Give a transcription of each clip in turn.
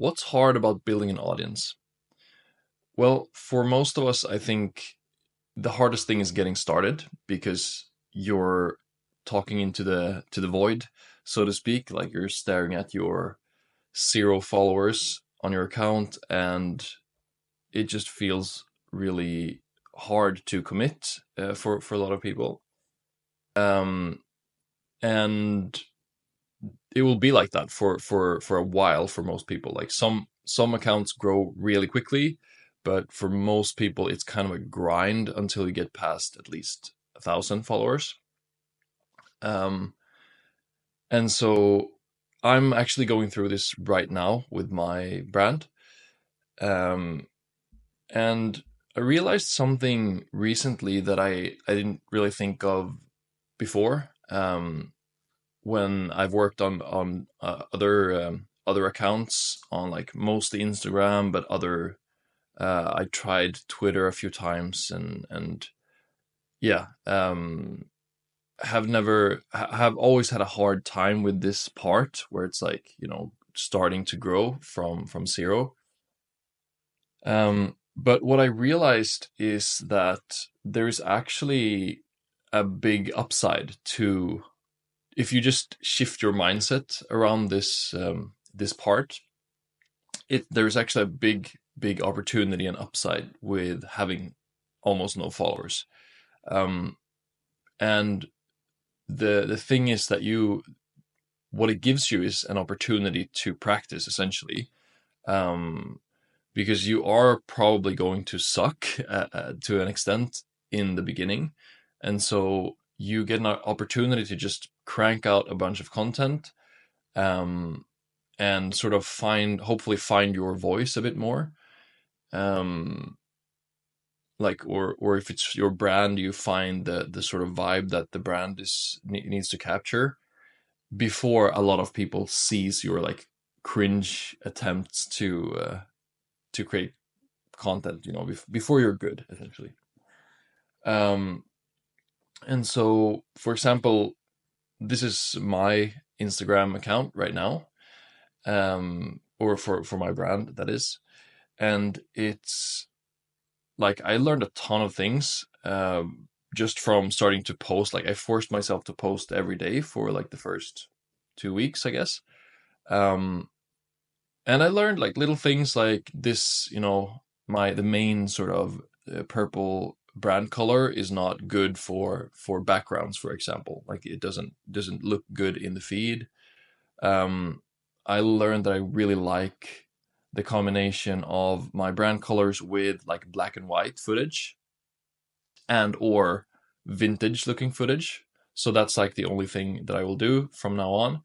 What's hard about building an audience? Well, for most of us, I think the hardest thing is getting started because you're talking into the void, so to speak. Like you're staring at your 0 followers on your account, and it just feels really hard to commit for a lot of people. Um, and it will be like that for a while for most people. Like some accounts grow really quickly, but for most people it's kind of a grind until you get past at least 1,000 followers. Um, and so I'm actually going through this right now with my brand. Um, and I realized something recently that I didn't really think of before. When I've worked on other accounts on like mostly Instagram, but other I tried Twitter a few times, and yeah, have always had a hard time with this part where it's like, starting to grow from zero. But what I realized is that there's actually a big upside to if you just shift your mindset around this part. There's actually a big opportunity and upside with having almost no followers. Um, and the thing is that what it gives you is an opportunity to practice essentially, um, because you are probably going to suck to an extent in the beginning, and so you get an opportunity to just crank out a bunch of content, um, and sort of hopefully find your voice a bit more. Um, like, or if it's your brand, you find the sort of vibe that the brand needs to capture before a lot of people sees your like cringe attempts to create content, before you're good, essentially. Um, and so, for example, this is my Instagram account right now, or for my brand, that is. And it's like I learned a ton of things, just from starting to post. Like I forced myself to post every day for like the first 2 weeks, I guess. Um, and I learned like little things like this. The main sort of purple brand color is not good for backgrounds, for example. Like it doesn't look good in the feed. Um, I learned that I really like the combination of my brand colors with like black and white footage and or vintage looking footage. So that's like the only thing that I will do from now on.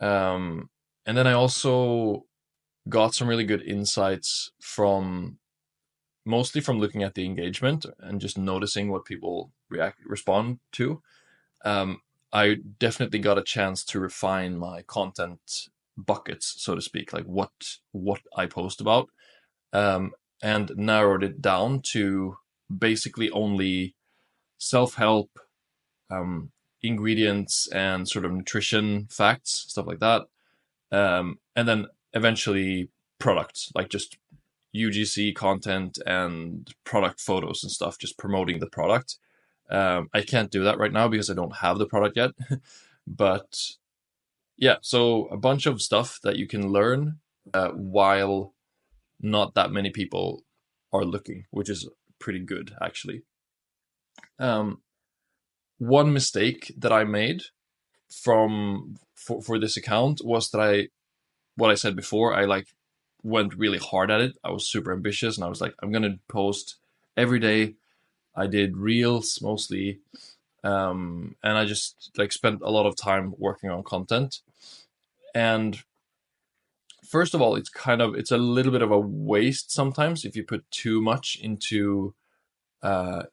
And then I also got some really good insights mostly from looking at the engagement and just noticing what people respond to. Um, I definitely got a chance to refine my content buckets, so to speak, like what I post about, um, and narrowed it down to basically only self-help, ingredients and sort of nutrition facts, stuff like that. And then eventually products, like just UGC content and product photos and stuff, just promoting the product. I can't do that right now because I don't have the product yet. But yeah, so a bunch of stuff that you can learn while not that many people are looking, which is pretty good actually. Um, One mistake that I made for this account was that what I said before, I like went really hard at it. I was super ambitious and I was like, I'm gonna post every day. I did reels mostly, and I just like spent a lot of time working on content. And first of all, it's a little bit of a waste sometimes if you put too much into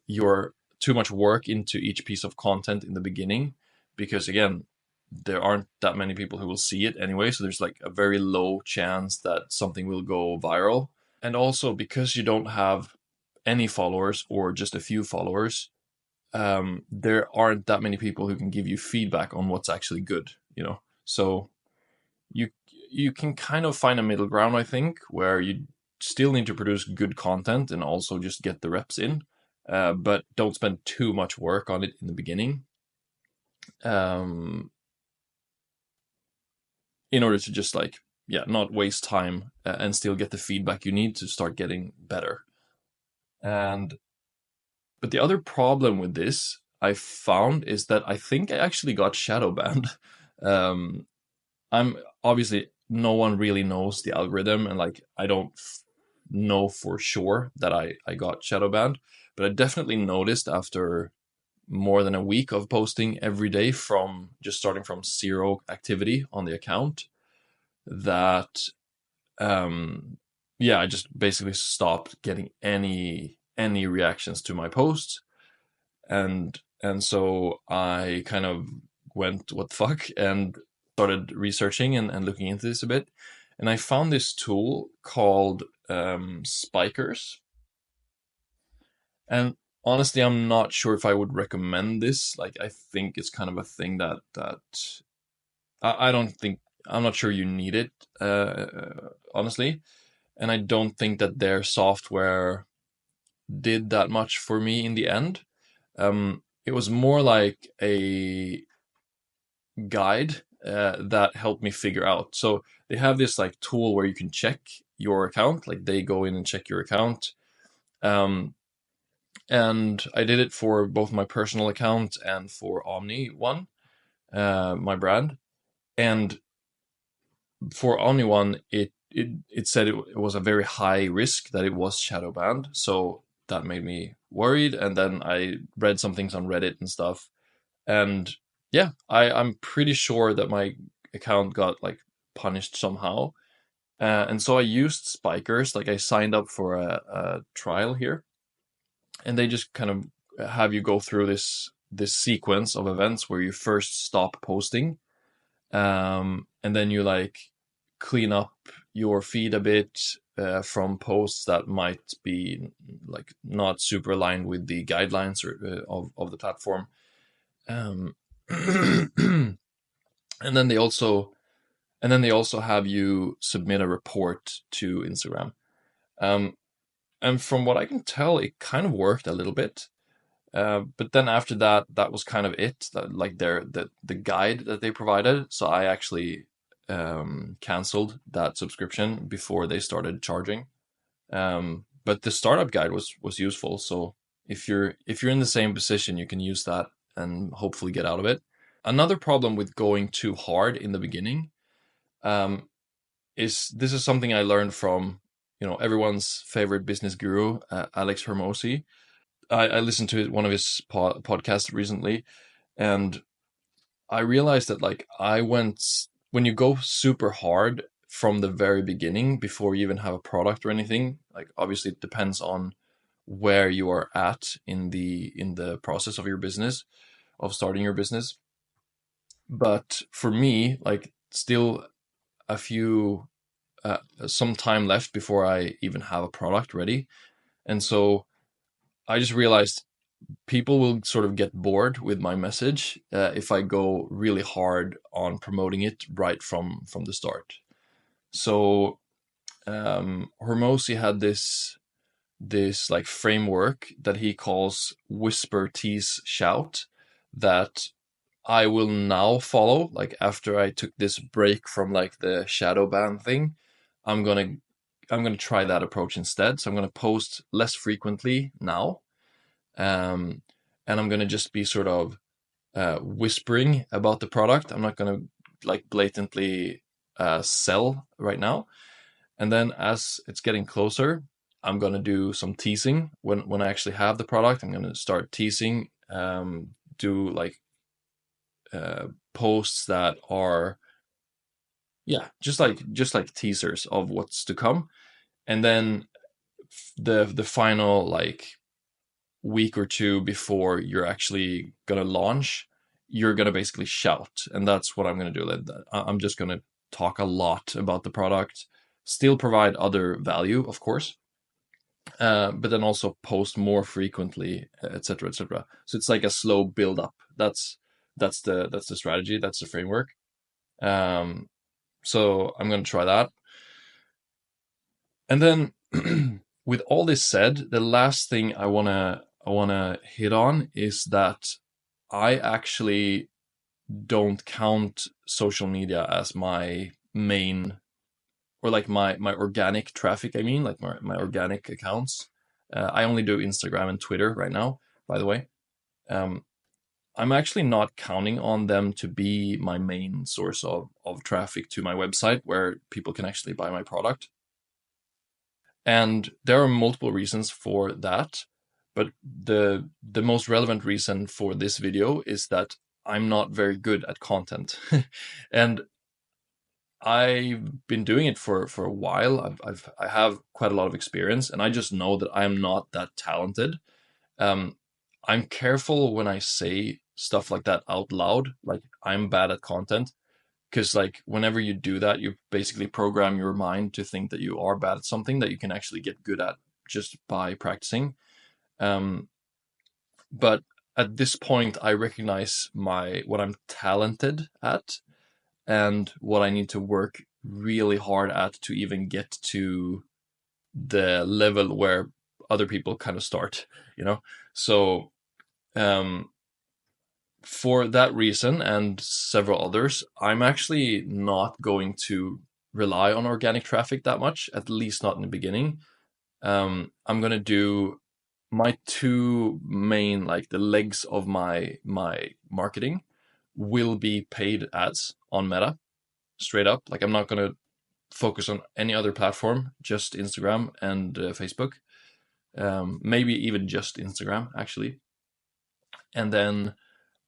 your too much work into each piece of content in the beginning, because again, there aren't that many people who will see it anyway, so there's like a very low chance that something will go viral. And also because you don't have any followers or just a few followers, there aren't that many people who can give you feedback on what's actually good. So you you can kind of find a middle ground, I think, where you still need to produce good content and also just get the reps in, but don't spend too much work on it in the beginning, in order to just like, yeah, not waste time, and still get the feedback you need to start getting better. But the other problem with this I found is that I think I actually got shadow banned. I'm obviously, no one really knows the algorithm, and like I don't know for sure that I got shadow banned, but I definitely noticed after more than a week of posting every day from just starting from zero activity on the account that yeah, I just basically stopped getting any reactions to my posts, and so I kind of went, what the fuck, and started researching and looking into this a bit, and I found this tool called Spikers. And honestly, I'm not sure if I would recommend this. Like, I think it's kind of a thing that I don't think, I'm not sure you need it, honestly, and I don't think that their software did that much for me in the end. It was more like a guide that helped me figure out. So they have this like tool where you can check your account, like they go in and check your account. And I did it for both my personal account and for OMNI1, my brand. And for OMNI1, it said it was a very high risk that it was shadow banned. So that made me worried. And then I read some things on Reddit and stuff. And yeah, I'm pretty sure that my account got like punished somehow. And so I used Spikers. Like, I signed up for a trial here, and they just kind of have you go through this sequence of events where you first stop posting, and then you like clean up your feed a bit, from posts that might be like not super aligned with the guidelines of the platform. Um, and then they also have you submit a report to Instagram. And from what I can tell, it kind of worked a little bit. But then after that, that was kind of it. Like the guide that they provided. So I actually canceled that subscription before they started charging. But the startup guide was useful. So if you're in the same position, you can use that and hopefully get out of it. Another problem with going too hard in the beginning, is this is something I learned from, everyone's favorite business guru, Alex Hormozi. I listened to one of his podcasts recently, and I realized that like when you go super hard from the very beginning before you even have a product or anything, like obviously it depends on where you are at in the process of your business, of starting your business. But for me, like, still a few some time left before I even have a product ready. And so I just realized people will sort of get bored with my message if I go really hard on promoting it right from the start. So Hormozi had this like framework that he calls whisper, tease, shout, that I will now follow. Like, after I took this break from like the shadow ban thing, I'm gonna try that approach instead. So I'm gonna post less frequently now, and I'm gonna just be sort of whispering about the product. I'm not gonna like blatantly sell right now. And then as it's getting closer, I'm gonna do some teasing. When I actually have the product, I'm gonna start teasing. Do like posts that are, yeah, just like teasers of what's to come. And then the final like week or two before you're actually gonna launch, you're gonna basically shout, and that's what I'm gonna do. I'm just gonna talk a lot about the product, still provide other value, of course, but then also post more frequently, etc., etc. So it's like a slow build up. That's the strategy. That's the framework. So I'm going to try that. And then with all this said, the last thing I want to hit on is that I actually don't count social media as my main, or like my organic traffic. I mean, like my organic accounts. I only do Instagram and Twitter right now, by the way. I'm actually not counting on them to be my main source of traffic to my website where people can actually buy my product. And there are multiple reasons for that. But the most relevant reason for this video is that I'm not very good at content. And I've been doing it for a while. I have quite a lot of experience, and I just know that I'm not that talented. I'm careful when I say stuff like that out loud, like I'm bad at content, because like whenever you do that, you basically program your mind to think that you are bad at something that you can actually get good at just by practicing. But at this point, I recognize what I'm talented at and what I need to work really hard at to even get to the level where other people kind of start, you know? So, for that reason and several others, I'm actually not going to rely on organic traffic that much, at least not in the beginning. I'm going to do my two main, like the legs of my marketing will be paid ads on Meta, straight up. Like I'm not going to focus on any other platform, just Instagram and Facebook. Maybe even just Instagram, actually. And then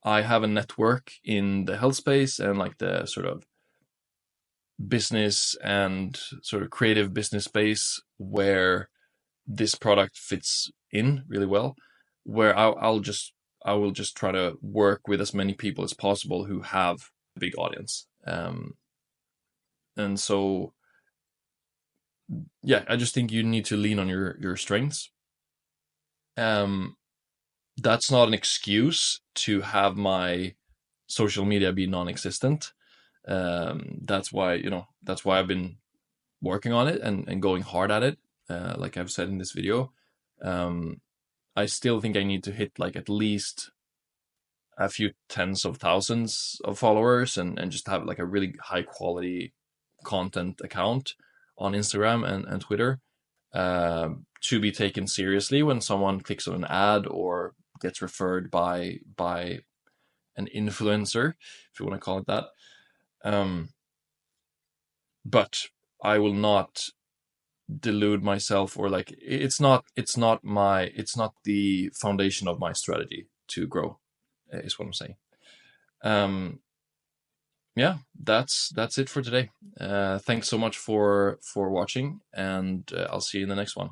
I have a network in the health space and like the sort of business and sort of creative business space where this product fits in really well, where I will just try to work with as many people as possible who have a big audience. And so, yeah, I just think you need to lean on your strengths. That's not an excuse to have my social media be non-existent. That's why I've been working on it and going hard at it. Like I've said in this video, I still think I need to hit like at least a few tens of thousands of followers and just have like a really high quality content account on Instagram and Twitter, to be taken seriously when someone clicks on an ad or gets referred by an influencer, if you want to call it that. But I will not delude myself, or like it's not the foundation of my strategy to grow, is what I'm saying. Yeah, that's it for today. Thanks so much for watching, and I'll see you in the next one.